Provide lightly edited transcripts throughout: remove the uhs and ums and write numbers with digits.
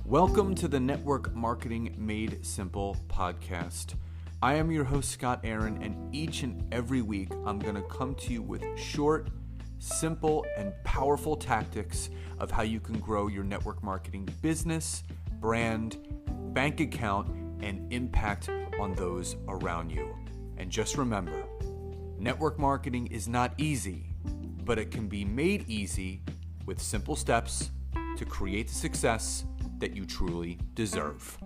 Welcome to the Network Marketing Made Simple podcast. I am your host, Scott Aaron, and each and every week I'm going to come to you with short, simple, and powerful tactics of how you can grow your network marketing business, brand, bank account, and impact on those around you. And just remember, network marketing is not easy, but it can be made easy with simple steps to create the success that you truly deserve.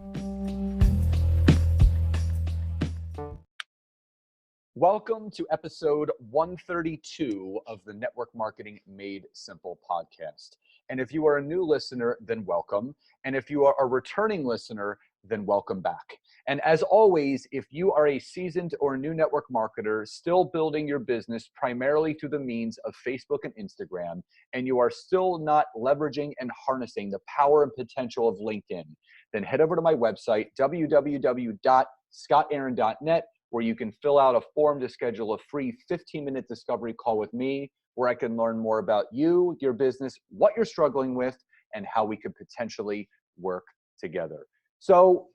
Welcome to episode 132 of the Network Marketing Made Simple podcast. And if you are a new listener, then welcome. And if you are a returning listener, then welcome back. And as always, if you are a seasoned or new network marketer still building your business primarily through the means of Facebook and Instagram, and you are still not leveraging and harnessing the power and potential of LinkedIn, then head over to my website, www.scottaaron.net, where you can fill out a form to schedule a free 15-minute discovery call with me, where I can learn more about you, your business, what you're struggling with, and how we could potentially work together. So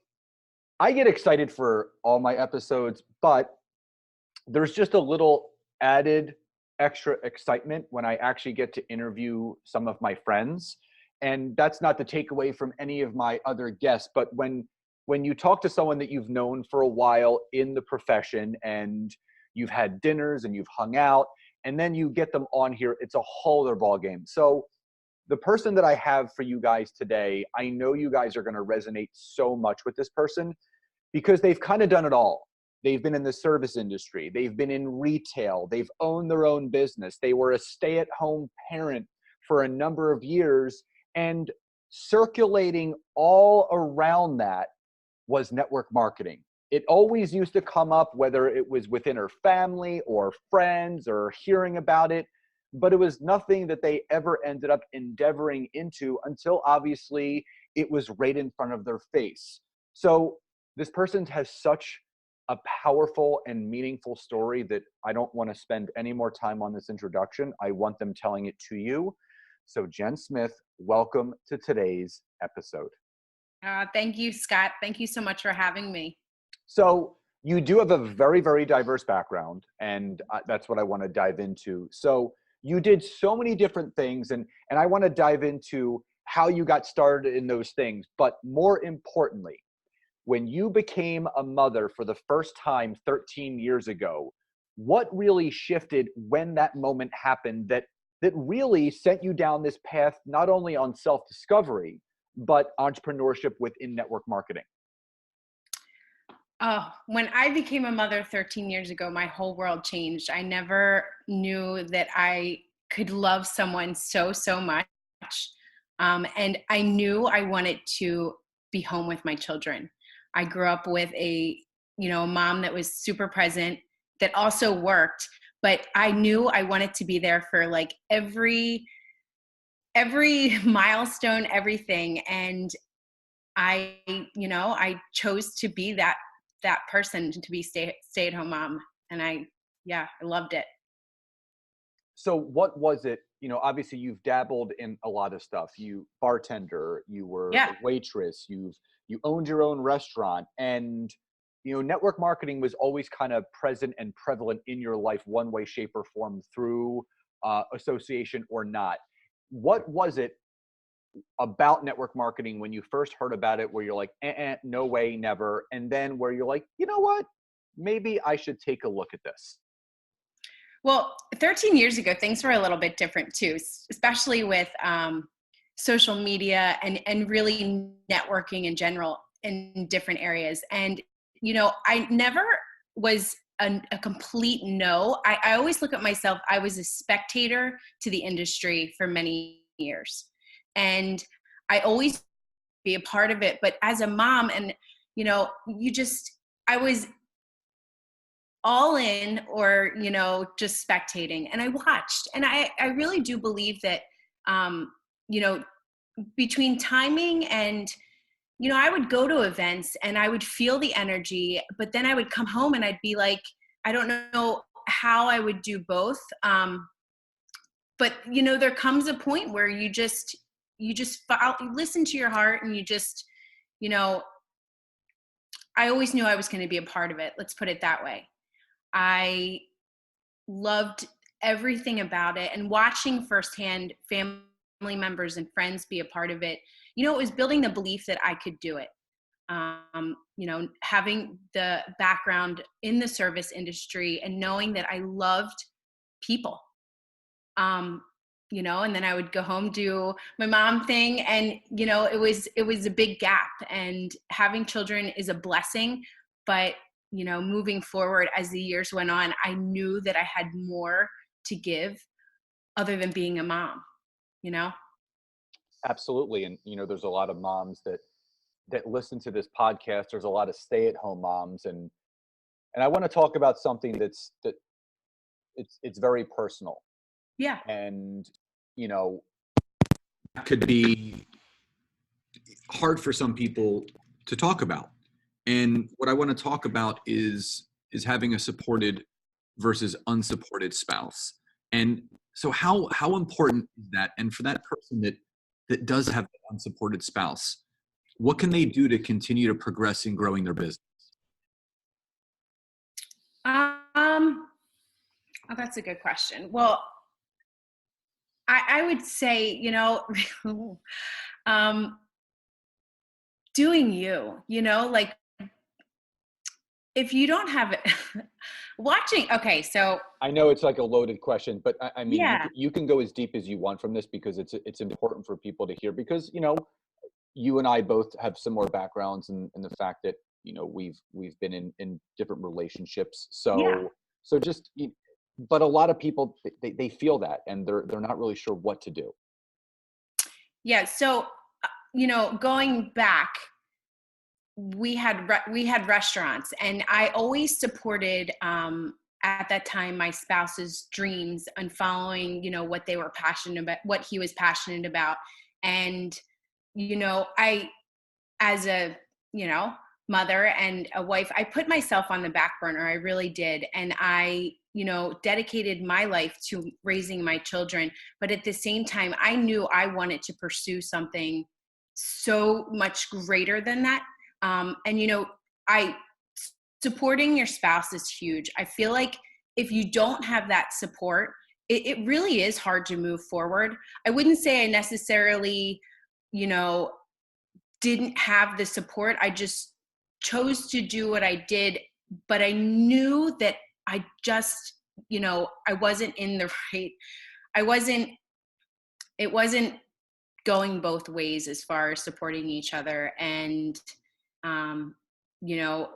I get excited for all my episodes, but there's just a little added extra excitement when I actually get to interview some of my friends. And that's not to take away from any of my other guests, but when you talk to someone that you've known for a while in the profession and you've had dinners and you've hung out, and then you get them on here, it's a whole other ballgame. So the person that I have for you guys today, I know you guys are going to resonate so much with this person because they've kind of done it all. They've been in the service industry. They've been in retail. They've owned their own business. They were a stay-at-home parent for a number of years. And circulating all around that was network marketing. It always used to come up, whether it was within her family or friends or hearing about it, but it was nothing that they ever ended up endeavoring into until obviously it was right in front of their face. So this person has such a powerful and meaningful story that I don't want to spend any more time on this introduction. I want them telling it to you. So Jen Smith, welcome to today's episode. Thank you, Scott. Thank you so much for having me. So you do have a very, very diverse background, and that's what I want to dive into. So you did so many different things, and I want to dive into how you got started in those things. But more importantly, when you became a mother for the first time 13 years ago, what really shifted when that moment happened that really sent you down this path, not only on self-discovery, but entrepreneurship within network marketing? Oh, when I became a mother 13 years ago, my whole world changed. I never knew that I could love someone so much. And I knew I wanted to be home with my children. I grew up with a mom that was super present, that also worked, but I knew I wanted to be there for like every milestone, everything. And I chose to be that person, to be stay-at-home mom. And I loved it. So what was it? Obviously you've dabbled in a lot of stuff. You bartender, you were a waitress, you owned your own restaurant, and network marketing was always kind of present and prevalent in your life one way, shape, or form, through association or not. What was it about network marketing when you first heard about it where you're like, no way, never, and then where you're like, you know what, maybe I should take a look at this? Well, 13 years ago, things were a little bit different too, especially with social media and really networking in general in different areas. And, I never was a complete no. I always look at myself, I was a spectator to the industry for many years. And I always be a part of it. But as a mom, and, I was all in or, just spectating, and I watched. And I really do believe that, between timing and, I would go to events and I would feel the energy, but then I would come home and I'd be like, I don't know how I would do both. But, there comes a point where you just, you just listen to your heart, and you just, you know, I always knew I was going to be a part of it. Let's put it that way. I loved everything about it, and watching firsthand family members and friends be a part of it, you know, it was building the belief that I could do it. You know, having the background in the service industry and knowing that I loved people. You know, and then I would go home, do my mom thing, and you know, it was a big gap, and having children is a blessing, but you know, moving forward as the years went on, I knew that I had more to give other than being a mom, you know? Absolutely. And you know, there's a lot of moms that listen to this podcast. There's a lot of stay-at-home moms, and I want to talk about something that it's very personal. Yeah. And you know, could be hard for some people to talk about. And what I want to talk about is having a supported versus unsupported spouse. And so how important is that? And for that person that does have an unsupported spouse, what can they do to continue to progress in growing their business? Oh, that's a good question. Well, I would say, you know, um, doing you know, like if you don't have it, watching, okay, so I know it's like a loaded question, but I mean, yeah, you can go as deep as you want from this because it's important for people to hear because, you know, you and I both have similar backgrounds in the fact that, you know, we've been in different relationships. yeah, So just, but a lot of people, they feel that and they're not really sure what to do. yeah. So, you know, going back, we had restaurants, and I always supported at that time my spouse's dreams and following, you know, what they were passionate about, what he was passionate about. And you know, I, as a, you know, mother and a wife, I put myself on the back burner. I really did. And I, you know, dedicated my life to raising my children. But at the same time, I knew I wanted to pursue something so much greater than that. And, you know, I, supporting your spouse is huge. I feel like if you don't have that support, it really is hard to move forward. I wouldn't say I necessarily, you know, didn't have the support. I just chose to do what I did, but I knew that I just, you know, I wasn't in the right, I wasn't, it wasn't going both ways as far as supporting each other. And, um, you know,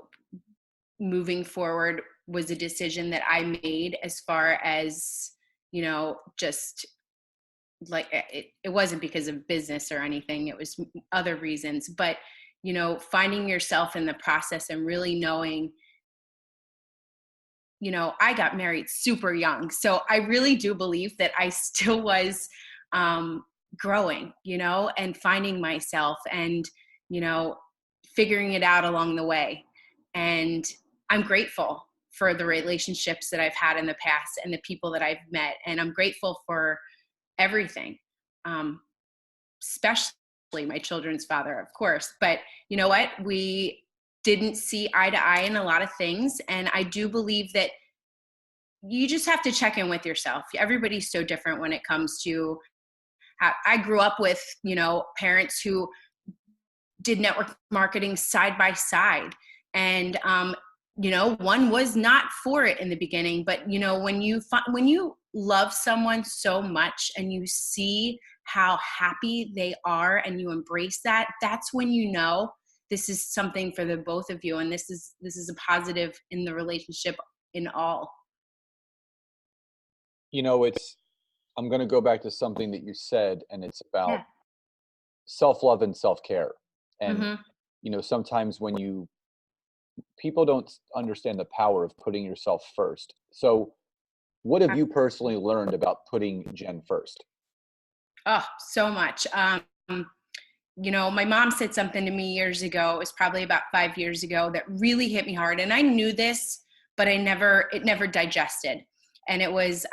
moving forward was a decision that I made as far as, you know, just like it wasn't because of business or anything, it was other reasons, but you know, finding yourself in the process and really knowing, you know, I got married super young, so I really do believe that I still was um growing, you know, and finding myself and, you know, figuring it out along the way. And I'm grateful for the relationships that I've had in the past and the people that I've met, and I'm grateful for everything, um, especially my children's father, of course. But you know what? We didn't see eye to eye in a lot of things. And I do believe that you just have to check in with yourself. Everybody's so different when it comes to, I grew up with, you know, parents who did network marketing side by side. And, you know, one was not for it in the beginning, but you know, when you love someone so much and you see how happy they are and you embrace that, that's when you know this is something for the both of you. And this is a positive in the relationship in all. You know, I'm going to go back to something that you said, and it's about Yeah. self-love and self-care. And, Mm-hmm. you know, sometimes people don't understand the power of putting yourself first. So what have you personally learned about putting Jen first? Oh, so much. You know, my mom said something to me years ago, it was probably about 5 years ago, that really hit me hard. And I knew this, but it never digested. And it was,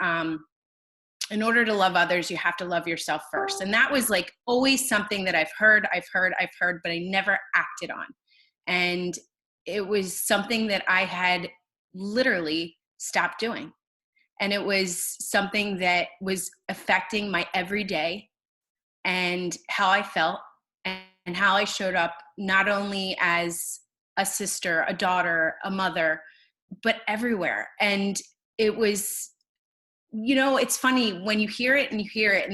in order to love others, you have to love yourself first. And that was like always something that I've heard, but I never acted on. And it was something that I had literally stopped doing. And it was something that was affecting my everyday and how I felt and how I showed up, not only as a sister, a daughter, a mother, but everywhere. And it was, it's funny when you hear it and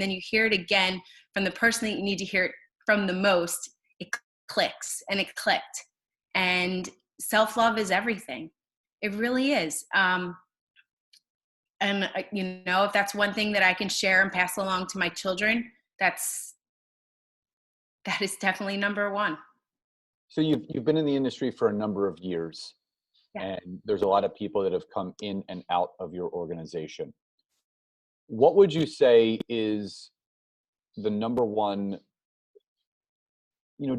then you hear it again from the person that you need to hear it from the most, it clicks, and it clicked. And self-love is everything. It really is. And if that's one thing that I can share and pass along to my children, that is definitely number one. So you've been in the industry for a number of years, Yeah. and there's a lot of people that have come in and out of your organization. What would you say is the number one,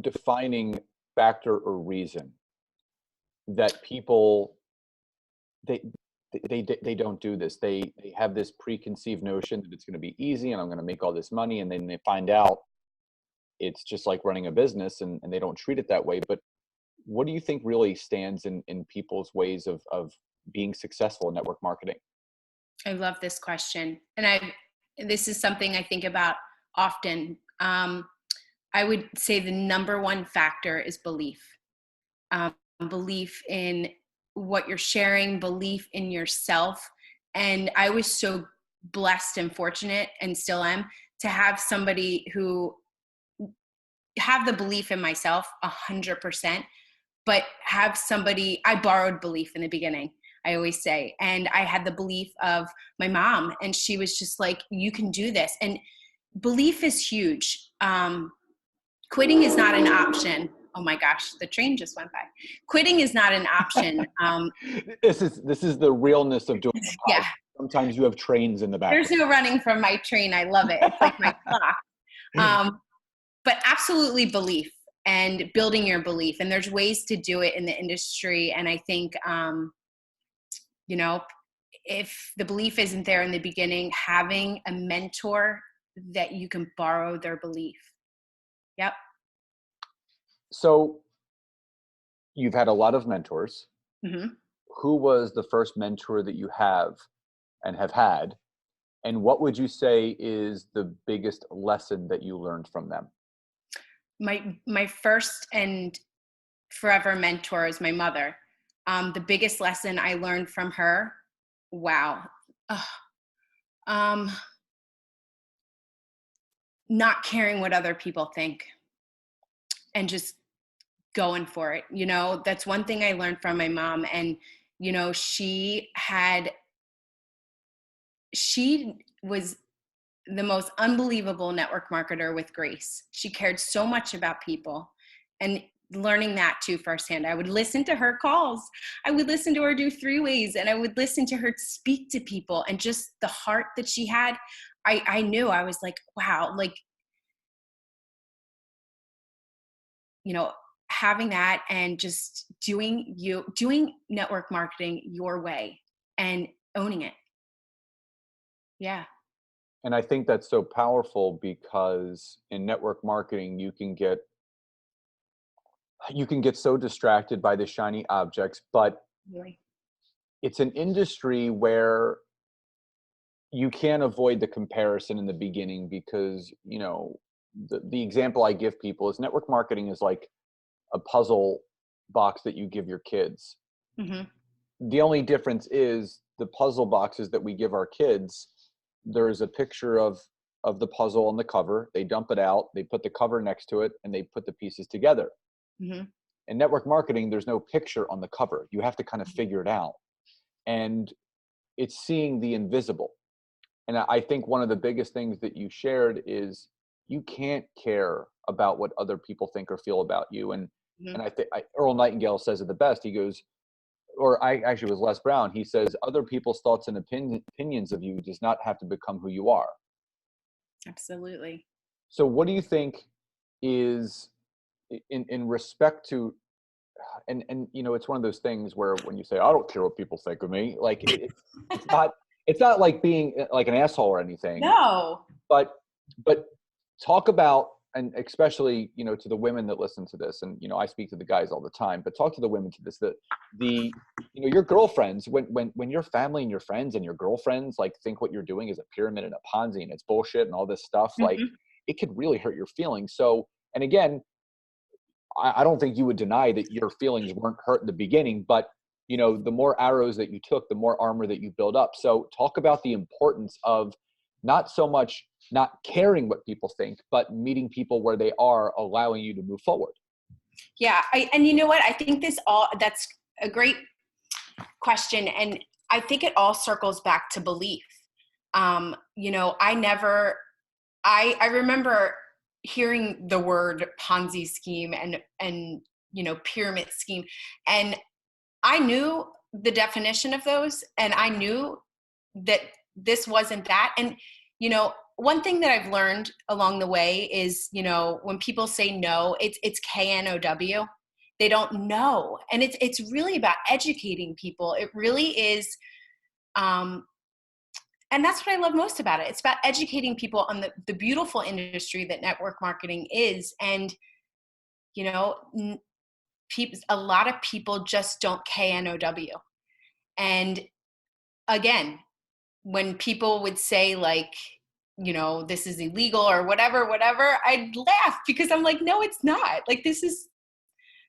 defining factor or reason that people they they don't do this? They have this preconceived notion that it's going to be easy and I'm going to make all this money, and then they find out it's just like running a business, and they don't treat it that way. But what do you think really stands in people's ways of being successful in network marketing? I love this question. And this is something I think about often. I would say the number one factor is belief. Belief in what you're sharing, belief in yourself. And I was so blessed and fortunate, and still am, to have somebody who have the belief in myself 100%, but have somebody, I borrowed belief in the beginning, I always say. And I had the belief of my mom, and she was just like, you can do this. And belief is huge. Quitting is not an option. Oh my gosh, the train just went by. Quitting is not an option. This is the realness of doing a podcast. Yeah. Sometimes you have trains in the background. There's no running from my train. I love it. It's like my clock. But absolutely belief and building your belief. And there's ways to do it in the industry. And I think, if the belief isn't there in the beginning, having a mentor that you can borrow their belief. Yep. So you've had a lot of mentors. Mm-hmm. Who was the first mentor that you have and have had? And what would you say is the biggest lesson that you learned from them? My first and forever mentor is my mother. The biggest lesson I learned from her, wow. Not caring what other people think and just going for it. That's one thing I learned from my mom. And, she was the most unbelievable network marketer with grace. She cared so much about people, and learning that too firsthand. I would listen to her calls. I would listen to her do 3-ways, and I would listen to her speak to people, and just the heart that she had. I knew, I was like, wow, like, having that and just doing network marketing your way and owning it. Yeah. And I think that's so powerful because in network marketing, you can get so distracted by the shiny objects, but Really. it's an industry where you can't avoid the comparison in the beginning because, the example I give people is network marketing is like a puzzle box that you give your kids. Mm-hmm. The only difference is the puzzle boxes that we give our kids, there's a picture of the puzzle on the cover. They dump it out, they put the cover next to it, and they put the pieces together. Mm-hmm. In network marketing, there's no picture on the cover. You have to kind of figure it out. And it's seeing the invisible. And I think one of the biggest things that you shared is you can't care about what other people think or feel about you. And Mm-hmm. I think Earl Nightingale says it the best. He goes, or I actually was Les Brown. He says, other people's thoughts and opinions of you does not have to become who you are. Absolutely. So what do you think is in respect to, and it's one of those things where when you say, I don't care what people think of me, like it's not, it's not like being like an asshole or anything, No. but talk about, and especially, you know, to the women that listen to this, and, you know, I speak to the guys all the time, but talk to the women to this, that you know, your girlfriends, when your family and your friends and your girlfriends like think what you're doing is a pyramid and a Ponzi and it's bullshit and all this stuff, like Mhm. it could really hurt your feelings. So, and again, I don't think you would deny that your feelings weren't hurt in the beginning, but you know, the more arrows that you took, the more armor that you build up. So talk about the importance of not so much not caring what people think, but meeting people where they are, allowing you to move forward. Yeah. And you know what? I think that's a great question. And I think it all circles back to belief. You know, I remember hearing the word Ponzi scheme and, you know, pyramid scheme. And I knew the definition of those, and I knew that this wasn't that. And, you know, one thing that I've learned along the way is, you know, when people say no, it's KNOW. They don't know. And it's really about educating people. It really is. Um, and that's what I love most about it. It's about educating people on the beautiful industry that network marketing is. And, you know, a lot of people just don't KNOW. And again, when people would say like, you know, this is illegal or whatever, I'd laugh because I'm like, no, it's not. Like, this is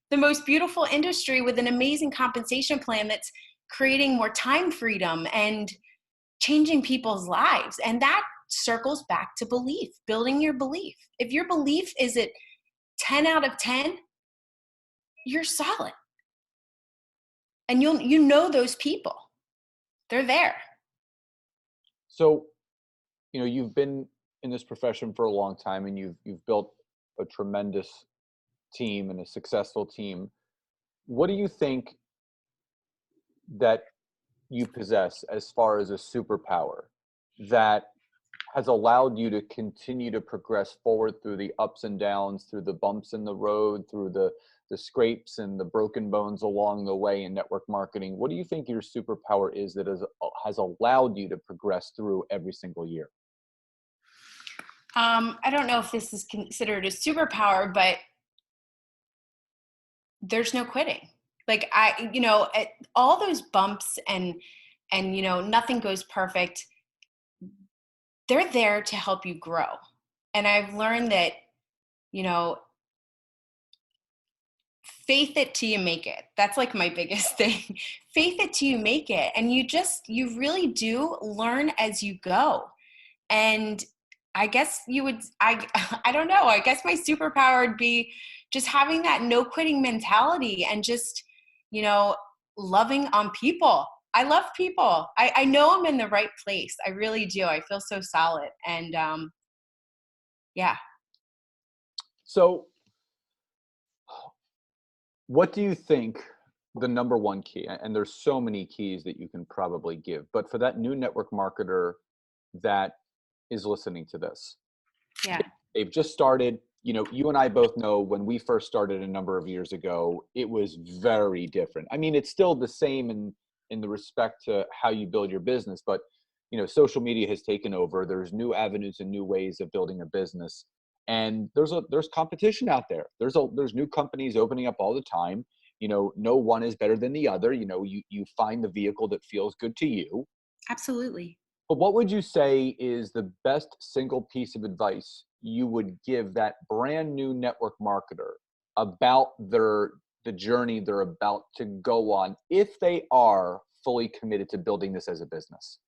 the most beautiful industry with an amazing compensation plan that's creating more time freedom and changing people's lives. And that circles back to belief, building your belief. If your belief is at 10 out of 10, you're solid. And you know those people. They're there. So, you know, you've been in this profession for a long time and you've built a tremendous team and a successful team. What do you think that you possess as far as a superpower that has allowed you to continue to progress forward through the ups and downs, through the bumps in the road, through the scrapes and the broken bones along the way in network marketing? What do you think your superpower is that has allowed you to progress through every single year? I don't know if this is considered a superpower, but there's no quitting. Like you know, all those bumps and, you know, nothing goes perfect. They're there to help you grow. And I've learned that, you know, faith it till you make it. That's like my biggest thing. Faith it till you make it. And you really do learn as you go. And I guess I don't know. I guess my superpower would be just having that no quitting mentality and just, you know, loving on people. I love people. I know I'm in the right place. I really do. I feel so solid. And yeah. So, what do you think the number one key, and there's so many keys that you can probably give, but for that new network marketer that is listening to this, Yeah. they've just started, you know, you and I both know when we first started a number of years ago, it was very different. I mean, it's still the same in the respect to how you build your business, but you know, social media has taken over. There's new avenues and new ways of building a business. And there's competition out there. There's new companies opening up all the time. You know, no one is better than the other. You know, you find the vehicle that feels good to you. Absolutely. But what would you say is the best single piece of advice you would give that brand new network marketer about the journey they're about to go on if they are fully committed to building this as a business?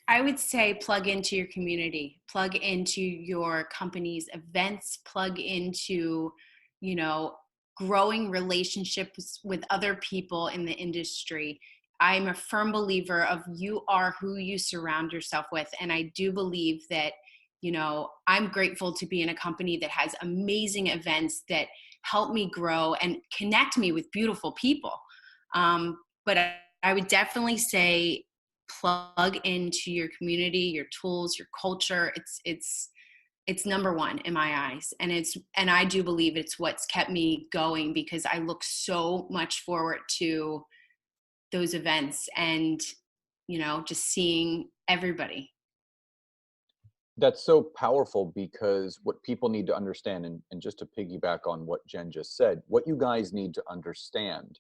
I would say plug into your community, plug into your company's events, plug into, you know, growing relationships with other people in the industry. I'm a firm believer of you are who you surround yourself with. And I do believe that, you know, I'm grateful to be in a company that has amazing events that help me grow and connect me with beautiful people. But I would definitely say plug into your community, your tools, your culture. It's number one in my eyes. And I do believe it's what's kept me going because I look so much forward to those events and just seeing everybody. That's so powerful, because what people need to understand, and just to piggyback on what Jen just said, what you guys need to understand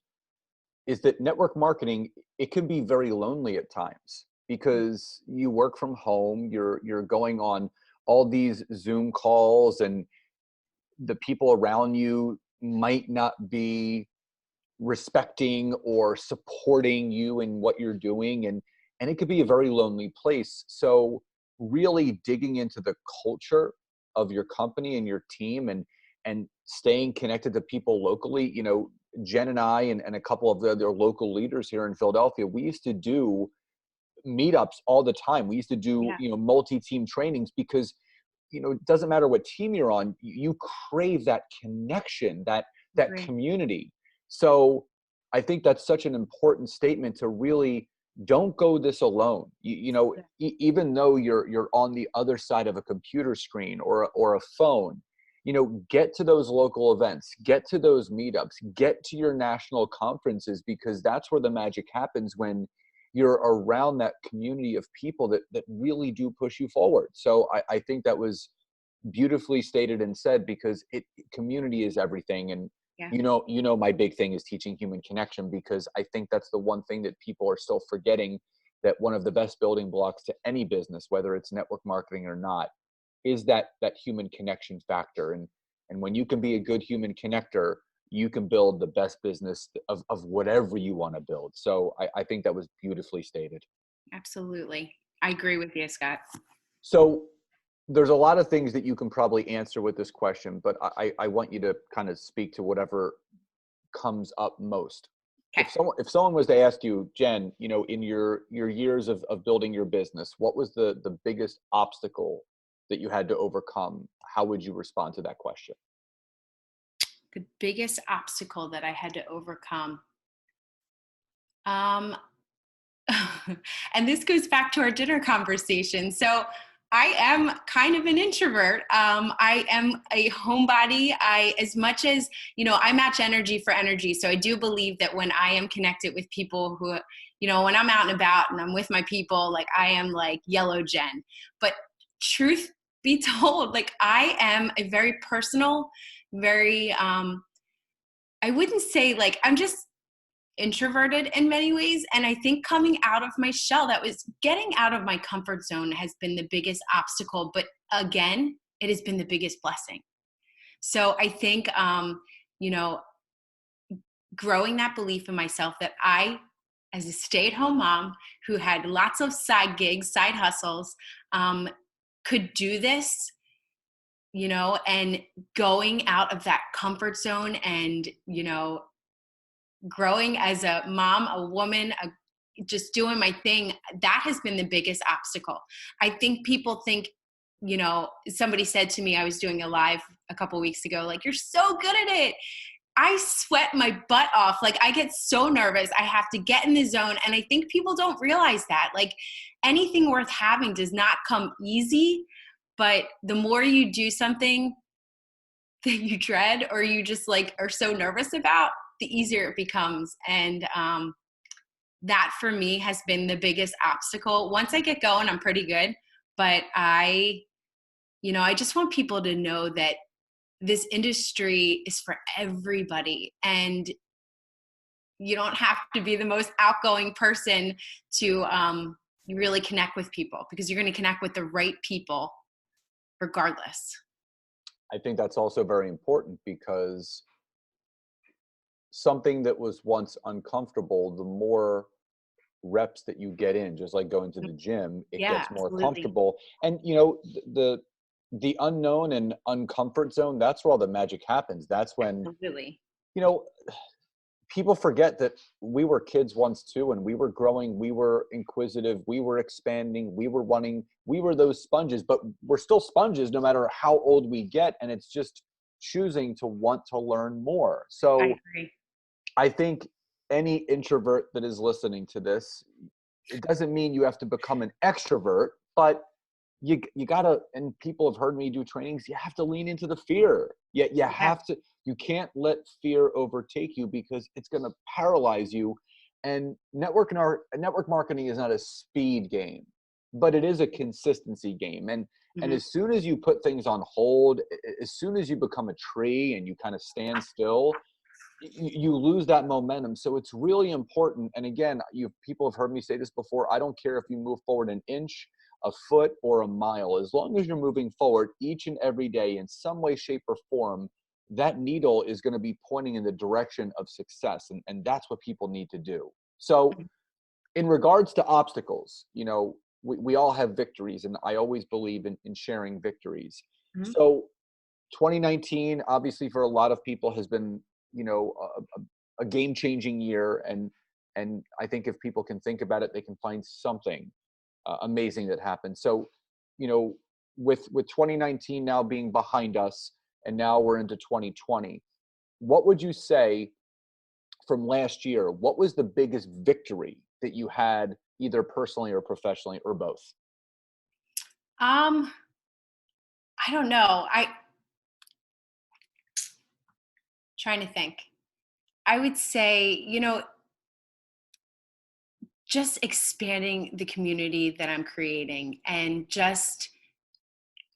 is that network marketing, it can be very lonely at times, because you work from home, you're going on all these Zoom calls, and the people around you might not be respecting or supporting you in what you're doing, and it could be a very lonely place. So really digging into the culture of your company and your team, and staying connected to people locally. Jen and I, and a couple of the other local leaders here in Philadelphia, we used to do meetups all the time. We used to do, Yeah, multi-team trainings, because it doesn't matter what team you're on, you crave that connection, that agree. community. So I think that's such an important statement, to really don't go this alone. Even though you're on the other side of a computer screen or a phone, get to those local events, get to those meetups, get to your national conferences, because that's where the magic happens, when you're around that community of people that really do push you forward. So I think that was beautifully stated and said, because community is everything. And Yeah, my big thing is teaching human connection, because I think that's the one thing that people are still forgetting, that one of the best building blocks to any business, whether it's network marketing or not, is that human connection factor. And when you can be a good human connector, you can build the best business of whatever you want to build. So I think that was beautifully stated. absolutely. I agree with you, Scott. So there's a lot of things that you can probably answer with this question, but I want you to kind of speak to whatever comes up most. Okay. If someone was to ask you, Jen, in your years of building your business, what was the biggest obstacle that you had to overcome? How would you respond to that question? The biggest obstacle that I had to overcome. Um, and this goes back to our dinner conversation. So I am kind of an introvert. I am a homebody. As much as, I match energy for energy. So I do believe that when I am connected with people who, when I'm out and about and I'm with my people, like I am like yellow Jen. But truth be told, like I am a very personal, very, I wouldn't say like, I'm just introverted in many ways. And I think coming out of my shell, that was getting out of my comfort zone, has been the biggest obstacle. But again, it has been the biggest blessing. So I think, you know, growing that belief in myself that I, as a stay-at-home mom who had lots of side gigs, side hustles, could do this, and going out of that comfort zone and, growing as a mom, a woman, just doing my thing, that has been the biggest obstacle. I think people think, somebody said to me, I was doing a live a couple weeks ago, like, you're so good at it. I sweat my butt off. Like, I get so nervous. I have to get in the zone. And I think people don't realize that. Like, anything worth having does not come easy. But the more you do something that you dread or you just like are so nervous about, the easier it becomes. And that for me has been the biggest obstacle. Once I get going, I'm pretty good. But I just want people to know that this industry is for everybody. And you don't have to be the most outgoing person to really connect with people, because you're going to connect with the right people regardless. I think that's also very important, because something that was once uncomfortable, the more reps that you get in, just like going to the gym, it Yeah, gets more absolutely. comfortable. And the unknown and uncomfort zone, that's where all the magic happens. That's when, Absolutely. you know, people forget that we were kids once too, and we were growing, we were inquisitive, we were expanding, we were running, we were those sponges, but we're still sponges no matter how old we get. And it's just choosing to want to learn more. I So agree. I think any introvert that is listening to this, it doesn't mean you have to become an extrovert, but you gotta, and people have heard me do trainings, you have to lean into the fear. You Yeah. have to, you can't let fear overtake you, because it's gonna paralyze you. And network marketing is not a speed game, but it is a consistency game. And Mhm. as soon as you put things on hold, as soon as you become a tree and you kind of stand still, you lose that momentum. So it's really important. And again, people have heard me say this before. I don't care if you move forward an inch, a foot, or a mile. As long as you're moving forward each and every day in some way, shape, or form, that needle is going to be pointing in the direction of success. And that's what people need to do. So in regards to obstacles, we all have victories, and I always believe in sharing victories. Mhm. So 2019, obviously for a lot of people has been, a game-changing year. And I think if people can think about it, they can find something amazing that happened. So, you know, with 2019 now being behind us, and now we're into 2020, what would you say from last year? What was the biggest victory that you had, either personally or professionally or both? Um, I don't know. Trying to think. I would say, just expanding the community that I'm creating, and just,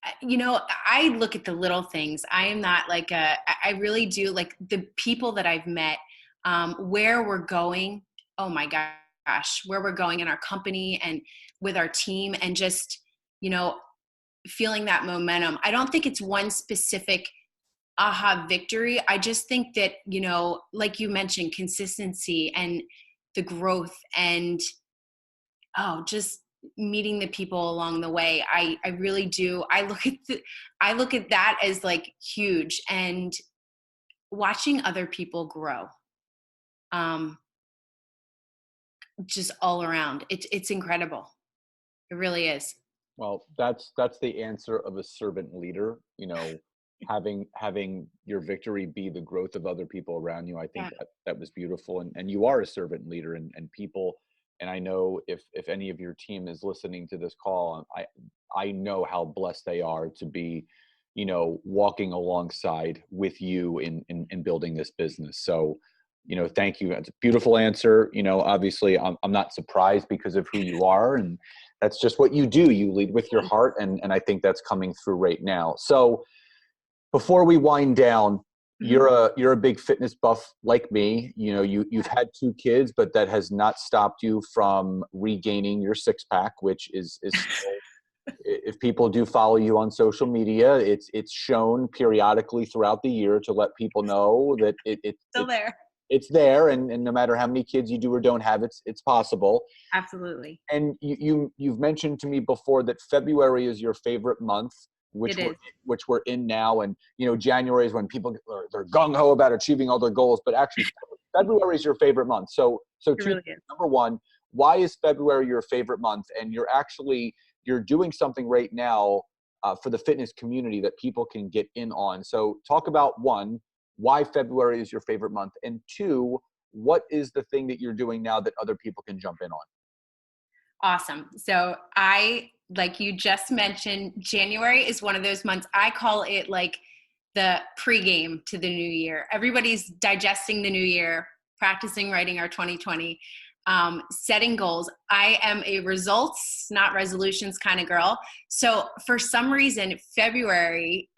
I look at the little things. I am not like I really do like the people that I've met, where we're going. Oh my gosh, where we're going in our company and with our team, and just, you know, feeling that momentum. I don't think it's one specific aha victory. I just think that, like you mentioned, consistency and the growth, and just meeting the people along the way. I really do. I look at that as like huge, and watching other people grow. Um, just all around. It's incredible. It really is. Well, that's the answer of a servant leader, having your victory be the growth of other people around you. I think Yeah. that was beautiful. And you are a servant leader, and people, and I know if any of your team is listening to this call, I know how blessed they are to be, walking alongside with you in building this business. So, thank you. That's a beautiful answer. Obviously I'm not surprised because of who you are, and that's just what you do. You lead with your heart. And I think that's coming through right now. So before we wind down, Mhm. you're a big fitness buff like me. You've had two kids, but that has not stopped you from regaining your six pack, which is still, if people do follow you on social media, it's shown periodically throughout the year to let people know that Still there. it's there. And no matter how many kids you do or don't have, it's possible. Absolutely. And you've mentioned to me before that February is your favorite month, which It we're is. which we're in now. And January is when people they're gung ho about achieving all their goals, but actually February is your favorite month. So It two really things. is. Number one, why is February your favorite month? And you're doing something right now for the fitness community that people can get in on. So talk about, one, why February is your favorite month, and two, what is the thing that you're doing now that other people can jump in on? Awesome. So like you just mentioned, January is one of those months. I call it like the pregame to the new year. Everybody's digesting the new year, practicing writing our 2020, setting goals. I am a results, not resolutions kind of girl. So for some reason, February,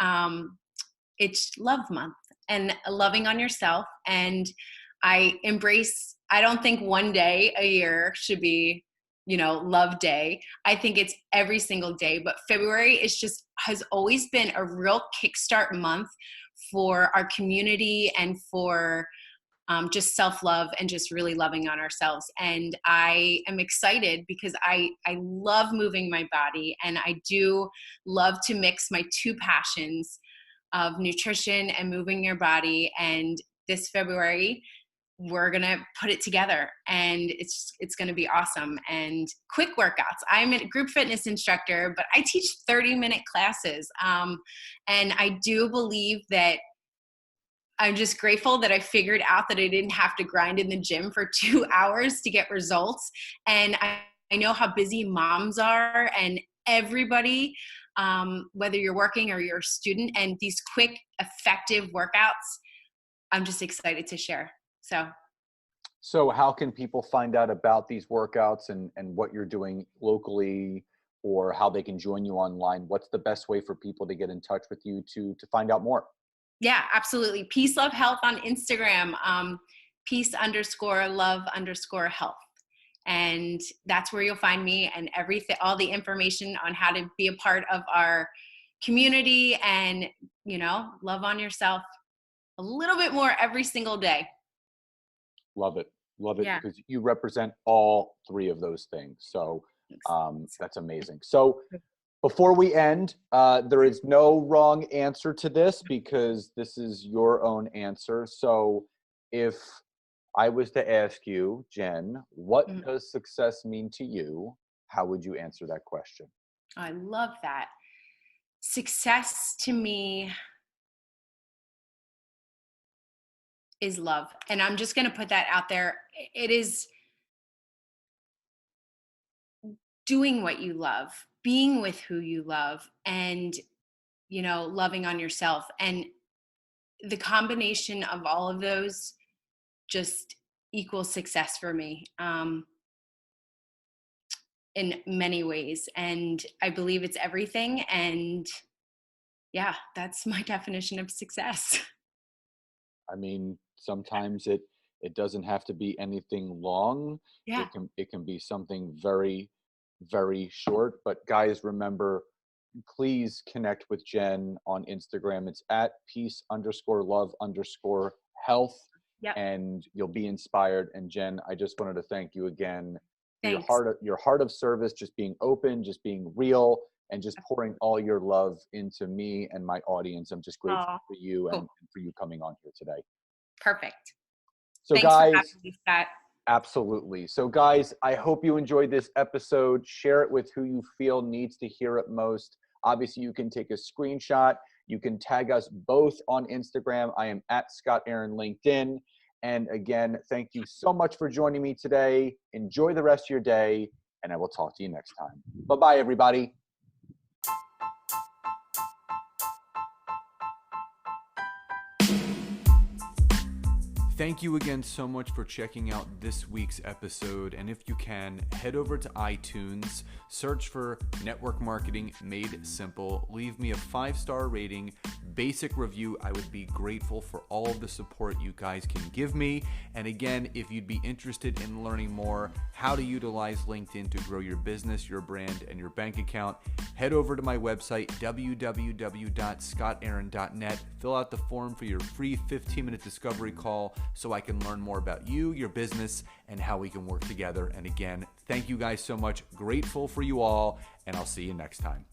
it's love month and loving on yourself. And I don't think one day a year should be, love day. I think it's every single day, but February has always been a real kickstart month for our community and for just self-love and just really loving on ourselves. And I am excited because I love moving my body, and I do love to mix my two passions of nutrition and moving your body. And this February, we're gonna put it together, and it's gonna be awesome. And quick workouts. I'm a group fitness instructor, but I teach 30-minute classes. And I do believe that I'm just grateful that I figured out that I didn't have to grind in the gym for 2 hours to get results. And I know how busy moms are, and everybody, whether you're working or you're a student, and these quick, effective workouts, I'm just excited to share. So So how can people find out about these workouts and what you're doing locally, or how they can join you online? What's the best way for people to get in touch with you to find out more? Yeah, absolutely. Peace Love Health on Instagram. Peace_love_health. And that's where you'll find me and everything, all the information on how to be a part of our community and, love on yourself a little bit more every single day. Love it. Love it, Yeah. because you represent all three of those things. So Thanks. that's amazing. So before we end, there is no wrong answer to this because this is your own answer. So if I was to ask you, Jen, what Mhm. does success mean to you? How would you answer that question? I love that. Success to me is love. And I'm just going to put that out there. It is doing what you love, being with who you love, and, loving on yourself. And the combination of all of those just equals success for me, in many ways. And I believe it's everything. And yeah, that's my definition of success. I mean, sometimes it doesn't have to be anything long. Yeah. It can be something very, very short. But guys, remember, please connect with Jen on Instagram. It's at peace_love_health, Yep. and you'll be inspired. And Jen, I just wanted to thank you again for Thanks. your heart of service, just being open, just being real, and just pouring all your love into me and my audience. I'm just grateful Oh, for you cool. and for you coming on here today. Perfect. So Thanks for guys, having me, Scott. absolutely. So guys, I hope you enjoyed this episode. Share it with who you feel needs to hear it most. Obviously, you can take a screenshot. You can tag us both on Instagram. I am at Scott Aaron LinkedIn. And again, thank you so much for joining me today. Enjoy the rest of your day, and I will talk to you next time. Bye-bye, everybody. Thank you again so much for checking out this week's episode. And if you can, head over to iTunes, search for Network Marketing Made Simple, leave me a 5-star rating, basic review. I would be grateful for all of the support you guys can give me. And again, if you'd be interested in learning more how to utilize LinkedIn to grow your business, your brand, and your bank account, head over to my website, www.scottaaron.net. Fill out the form for your free 15-minute discovery call so I can learn more about you, your business, and how we can work together. And again, thank you guys so much. Grateful for you all, and I'll see you next time.